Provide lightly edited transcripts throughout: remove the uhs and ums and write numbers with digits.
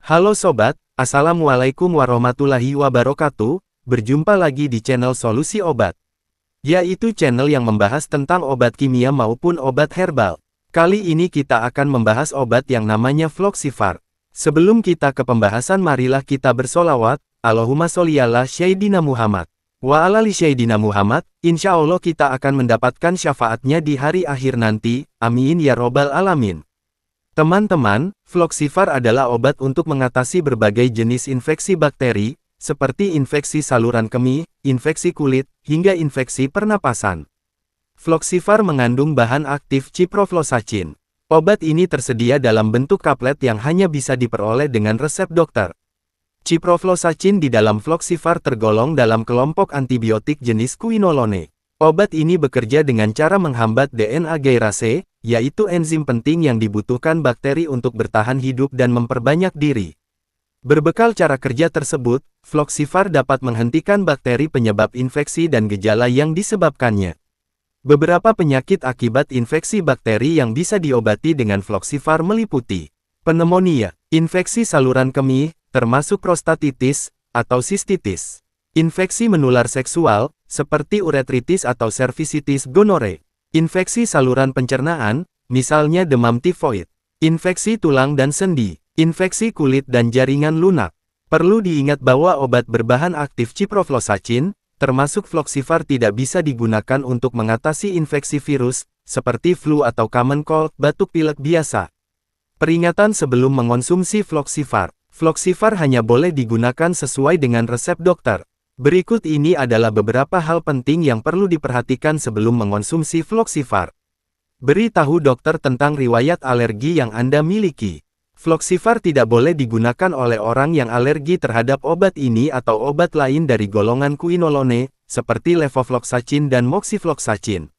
Halo sobat, Assalamualaikum warahmatullahi wabarakatuh. Berjumpa lagi di channel Solusi Obat, yaitu channel yang membahas tentang obat kimia maupun obat herbal. Kali ini kita akan membahas obat yang namanya Floxifar. Sebelum kita ke pembahasan, marilah kita bersolawat, Allahumma sholli ala Sayyidina Muhammad wa ala ali Sayyidina Muhammad. Insya Allah kita akan mendapatkan syafaatnya di hari akhir nanti, amin ya robbal alamin. Teman-teman, Floxifar adalah obat untuk mengatasi berbagai jenis infeksi bakteri, seperti infeksi saluran kemih, infeksi kulit, hingga infeksi pernapasan. Floxifar mengandung bahan aktif ciprofloxacin. Obat ini tersedia dalam bentuk kaplet yang hanya bisa diperoleh dengan resep dokter. Ciprofloxacin di dalam Floxifar tergolong dalam kelompok antibiotik jenis quinolone. Obat ini bekerja dengan cara menghambat DNA gyrase, yaitu enzim penting yang dibutuhkan bakteri untuk bertahan hidup dan memperbanyak diri. Berbekal cara kerja tersebut, Floxifar dapat menghentikan bakteri penyebab infeksi dan gejala yang disebabkannya. Beberapa penyakit akibat infeksi bakteri yang bisa diobati dengan Floxifar meliputi pneumonia, infeksi saluran kemih, termasuk prostatitis atau sistitis, infeksi menular seksual, seperti uretritis atau cervicitis gonore, infeksi saluran pencernaan, misalnya demam tifoid, infeksi tulang dan sendi, infeksi kulit dan jaringan lunak. Perlu diingat bahwa obat berbahan aktif ciprofloxacin, termasuk Floxifar, tidak bisa digunakan untuk mengatasi infeksi virus, seperti flu atau common cold, batuk pilek biasa. Peringatan sebelum mengonsumsi Floxifar. Floxifar hanya boleh digunakan sesuai dengan resep dokter. Berikut ini adalah beberapa hal penting yang perlu diperhatikan sebelum mengonsumsi Floxifar. Beritahu dokter tentang riwayat alergi yang Anda miliki. Floxifar tidak boleh digunakan oleh orang yang alergi terhadap obat ini atau obat lain dari golongan quinolone, seperti levofloxacin dan moxifloxacin.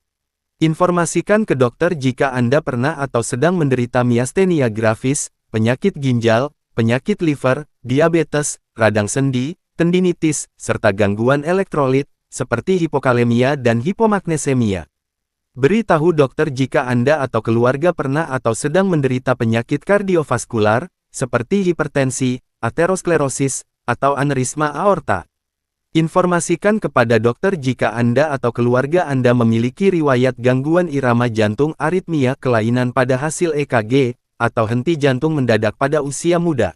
Informasikan ke dokter jika Anda pernah atau sedang menderita miastenia gravis, penyakit ginjal, penyakit liver, diabetes, radang sendi, tendinitis, serta gangguan elektrolit, seperti hipokalemia dan hipomagnesemia. Beritahu dokter jika Anda atau keluarga pernah atau sedang menderita penyakit kardiovaskular, seperti hipertensi, aterosklerosis, atau aneurisma aorta. Informasikan kepada dokter jika Anda atau keluarga Anda memiliki riwayat gangguan irama jantung, aritmia, kelainan pada hasil EKG, atau henti jantung mendadak pada usia muda.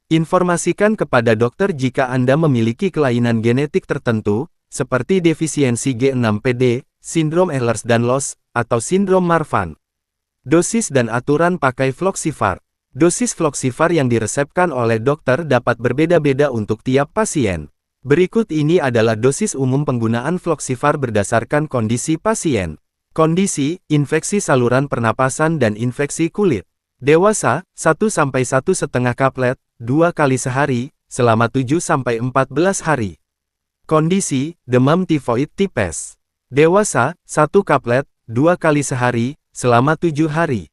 Informasikan kepada dokter jika Anda memiliki kelainan genetik tertentu, seperti defisiensi G6PD, sindrom Ehlers-Danlos, atau sindrom Marfan. Dosis dan aturan pakai Floxifar. Dosis Floxifar yang diresepkan oleh dokter dapat berbeda-beda untuk tiap pasien. Berikut ini adalah dosis umum penggunaan Floxifar berdasarkan kondisi pasien. Kondisi, infeksi saluran pernapasan dan infeksi kulit. Dewasa, 1–1,5 kaplet, 2 kali sehari, selama 7–14 hari. Kondisi, demam tifoid tipes. Dewasa, 1 kaplet, 2 kali sehari, selama 7 hari.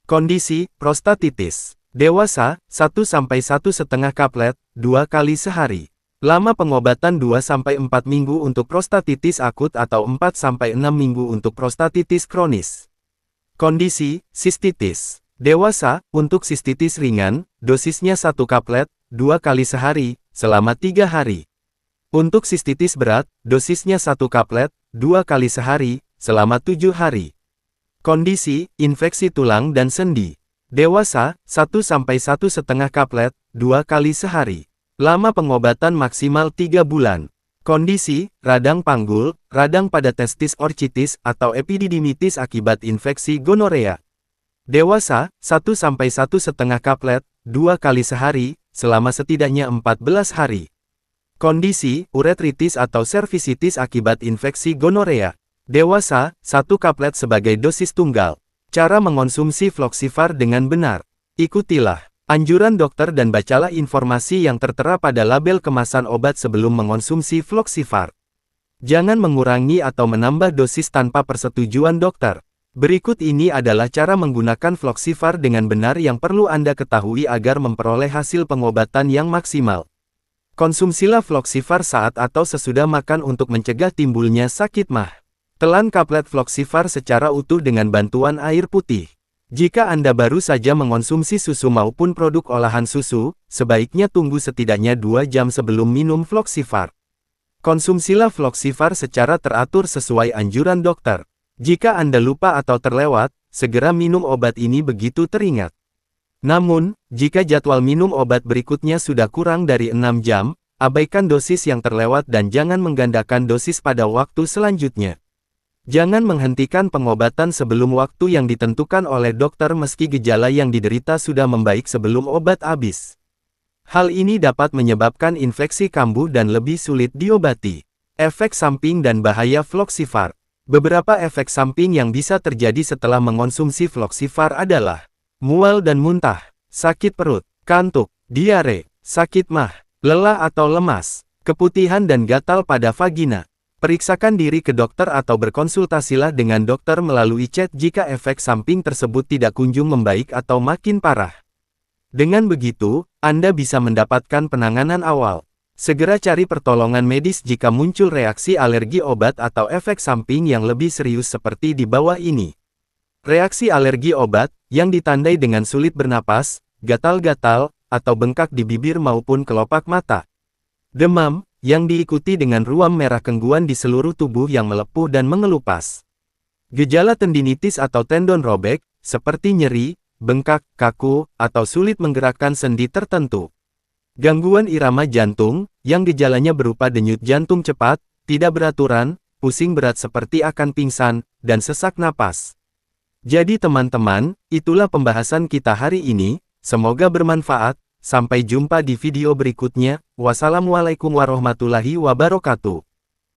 Kondisi, prostatitis. Dewasa, 1–1,5 kaplet, 2 kali sehari. Lama pengobatan 2–4 minggu untuk prostatitis akut atau 4–6 minggu untuk prostatitis kronis. Kondisi, sistitis. Dewasa, untuk sistitis ringan, dosisnya 1 kaplet, 2 kali sehari, selama 3 hari. Untuk sistitis berat, dosisnya 1 kaplet, 2 kali sehari, selama 7 hari. Kondisi, infeksi tulang dan sendi. Dewasa, 1–1,5 kaplet, 2 kali sehari. Lama pengobatan maksimal 3 bulan. Kondisi, radang panggul, radang pada testis, orchitis, atau epididymitis akibat infeksi gonorea. Dewasa, 1–1,5 kaplet, 2 kali sehari, selama setidaknya 14 hari. Kondisi, uretritis atau cervicitis akibat infeksi gonorea. Dewasa, 1 kaplet sebagai dosis tunggal. Cara mengonsumsi Floxifar dengan benar. Ikutilah anjuran dokter dan bacalah informasi yang tertera pada label kemasan obat sebelum mengonsumsi Floxifar. Jangan mengurangi atau menambah dosis tanpa persetujuan dokter. Berikut ini adalah cara menggunakan Floxifar dengan benar yang perlu Anda ketahui agar memperoleh hasil pengobatan yang maksimal. Konsumsilah Floxifar saat atau sesudah makan untuk mencegah timbulnya sakit mah. Telan kaplet Floxifar secara utuh dengan bantuan air putih. Jika Anda baru saja mengonsumsi susu maupun produk olahan susu, sebaiknya tunggu setidaknya 2 jam sebelum minum Floxifar. Konsumsilah Floxifar secara teratur sesuai anjuran dokter. Jika Anda lupa atau terlewat, segera minum obat ini begitu teringat. Namun, jika jadwal minum obat berikutnya sudah kurang dari 6 jam, abaikan dosis yang terlewat dan jangan menggandakan dosis pada waktu selanjutnya. Jangan menghentikan pengobatan sebelum waktu yang ditentukan oleh dokter meski gejala yang diderita sudah membaik sebelum obat habis. Hal ini dapat menyebabkan infeksi kambuh dan lebih sulit diobati. Efek samping dan bahaya Floxifar. Beberapa efek samping yang bisa terjadi setelah mengonsumsi Floxifar adalah mual dan muntah, sakit perut, kantuk, diare, sakit mah, lelah atau lemas, keputihan dan gatal pada vagina. Periksakan diri ke dokter atau berkonsultasilah dengan dokter melalui chat jika efek samping tersebut tidak kunjung membaik atau makin parah. Dengan begitu, Anda bisa mendapatkan penanganan awal. Segera cari pertolongan medis jika muncul reaksi alergi obat atau efek samping yang lebih serius seperti di bawah ini. Reaksi alergi obat, yang ditandai dengan sulit bernapas, gatal-gatal, atau bengkak di bibir maupun kelopak mata. Demam, yang diikuti dengan ruam merah kengguan di seluruh tubuh yang melepuh dan mengelupas. Gejala tendinitis atau tendon robek, seperti nyeri, bengkak, kaku, atau sulit menggerakkan sendi tertentu. Gangguan irama jantung, yang gejalanya berupa denyut jantung cepat, tidak beraturan, pusing berat seperti akan pingsan, dan sesak napas. Jadi teman-teman, itulah pembahasan kita hari ini, semoga bermanfaat. Sampai jumpa di video berikutnya. Wassalamualaikum warahmatullahi wabarakatuh.